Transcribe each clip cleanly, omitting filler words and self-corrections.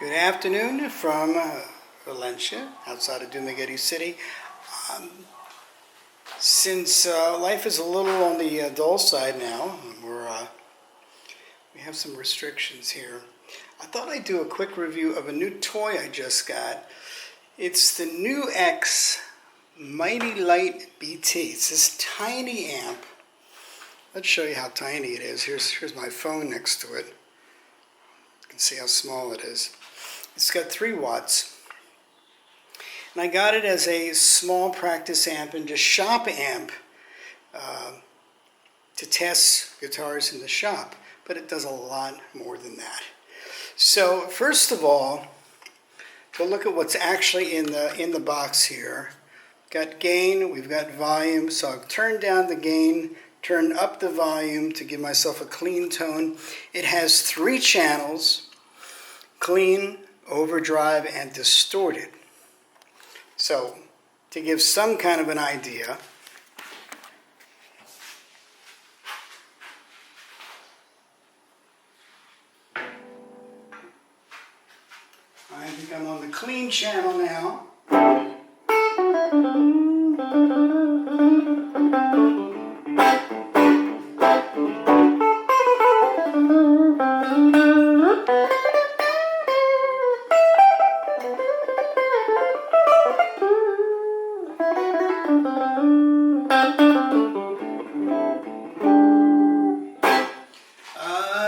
Good afternoon from Valencia, outside of Dumaguete City. Since life is a little on the dull side now, we have some restrictions here. I thought I'd do a quick review of a new toy I just got. It's the new Mighty Mite BT. It's this tiny amp. Let's show you how tiny it is. Here's my phone next to it. You can see how small it is. It's got 3 watts. And I got it as a small practice amp and just shop amp to test guitars in the shop. But it does a lot more than that. So first of all, to look at what's actually in the box here. We've got gain, we've got volume. So I've turned down the gain, turned up the volume to give myself a clean tone. It has 3 channels: clean, overdrive, and distorted. So, to give some kind of an idea, I think I'm on the clean channel now.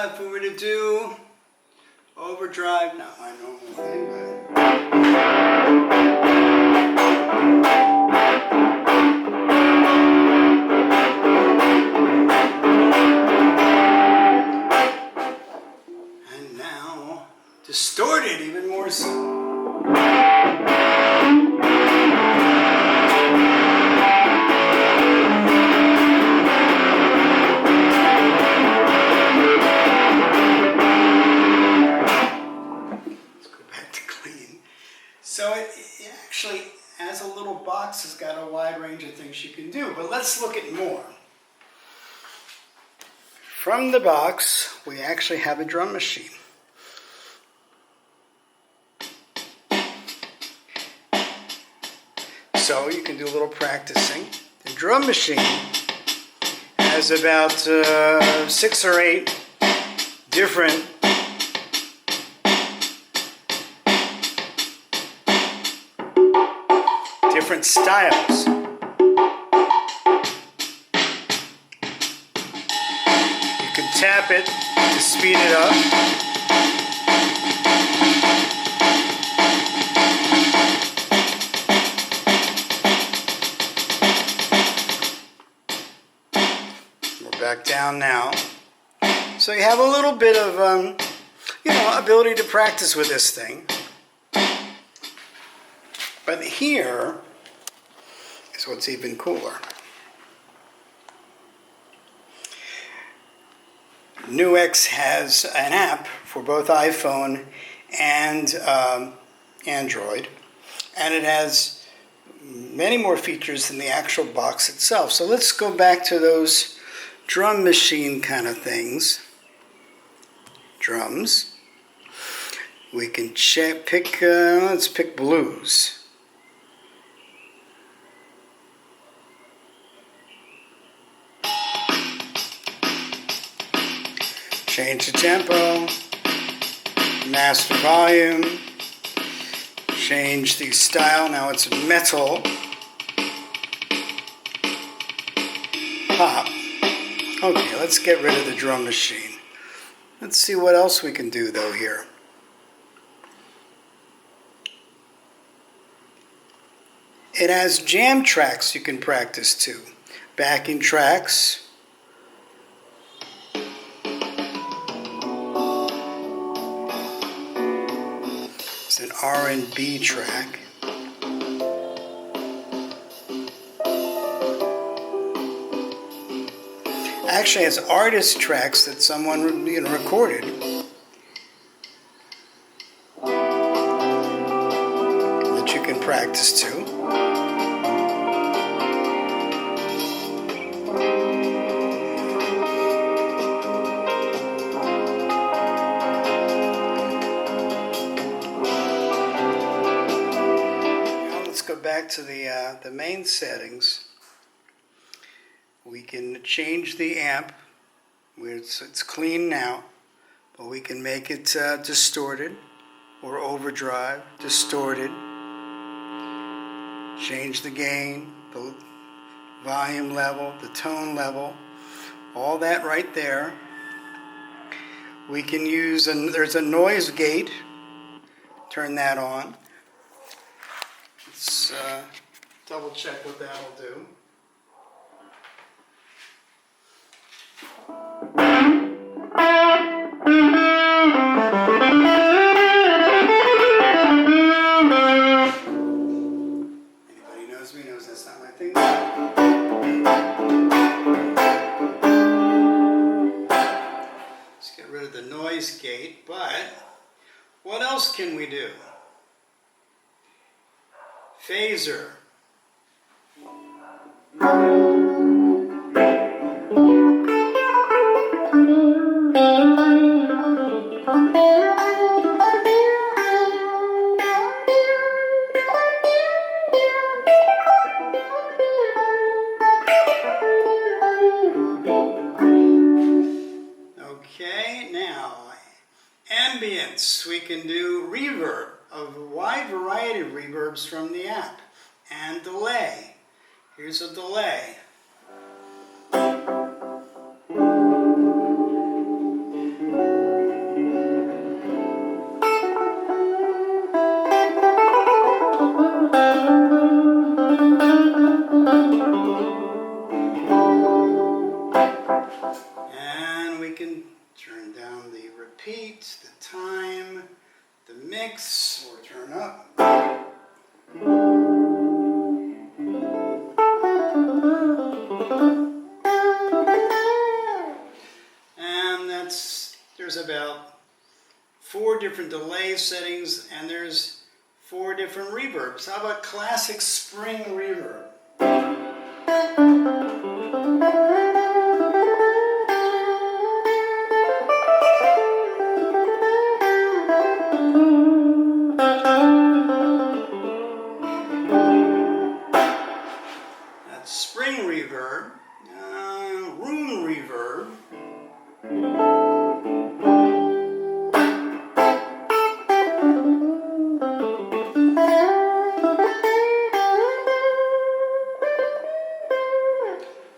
If we were to do overdrive, not my normal thing, and now distorted even more so. So it actually, as a little box, has got a wide range of things you can do. But let's look at more. From the box, we actually have a drum machine. So you can do a little practicing. The drum machine has about 6 or 8 different styles. You can tap it to speed it up. We're back down now. So you have a little bit of ability to practice with this thing. But here is what's even cooler. NUX has an app for both iPhone and Android, and it has many more features than the actual box itself. So let's go back to those drum machine kind of things. Drums. We can pick, let's pick blues. Change the tempo, master volume, change the style, now it's metal, pop. Okay, let's get rid of the drum machine. Let's see what else we can do though here. It has jam tracks you can practice to, backing tracks. It's an R&B track. Actually, it's artist tracks that someone recorded. That you can practice to. back to the main settings. We can change the amp. It's clean now, but we can make it distorted or overdrive, distorted. Change the gain, the volume level, the tone level, all that right there. We can use, there's a noise gate. Turn that on. Let's double check what that'll do. Anybody knows me knows that's not my thing. Let's get rid of the noise gate, but what else can we do? Phaser. Okay, now ambience. We can do reverb, a wide variety of reverbs from the amp, and delay. Here's a delay. And we can turn down the repeat, the time, the mix, or turn up. And there's about 4 different delay settings, and there's 4 different reverbs. How about classic spring reverb? That's spring reverb. Room reverb.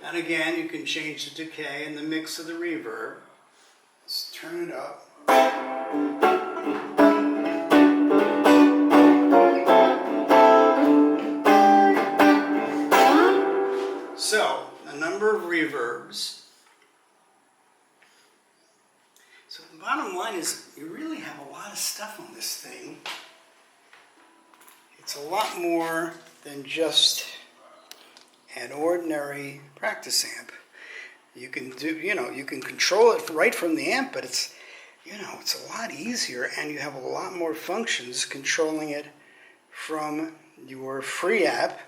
And again, you can change the decay and the mix of the reverb. Let's turn it up. So, a number of reverbs. So the bottom line is you really have a lot of stuff on this thing. It's a lot more than just an ordinary practice amp. You can do, you can control it right from the amp, but it's a lot easier, and you have a lot more functions controlling it from your free app.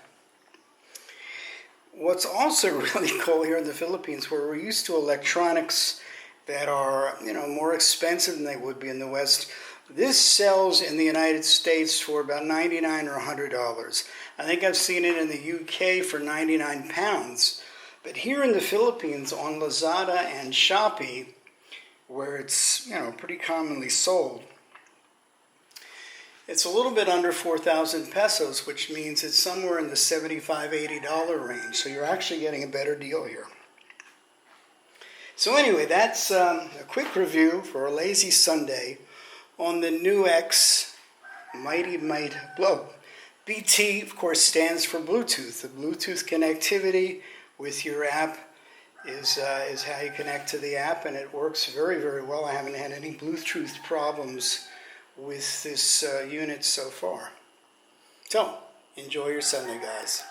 What's also really cool here in the Philippines, where we're used to electronics that are, more expensive than they would be in the West, this sells in the United States for about $99 or $100. I think I've seen it in the UK for £99. But here in the Philippines on Lazada and Shopee, where it's, pretty commonly sold, it's a little bit under 4,000 pesos, which means it's somewhere in the $75, $80 range. So you're actually getting a better deal here. So anyway, that's a quick review for a lazy Sunday on the new Mighty Mite BT, of course, stands for Bluetooth. The Bluetooth connectivity with your app is how you connect to the app, and it works very, very well. I haven't had any Bluetooth problems with this unit so far. So, enjoy your Sunday, guys.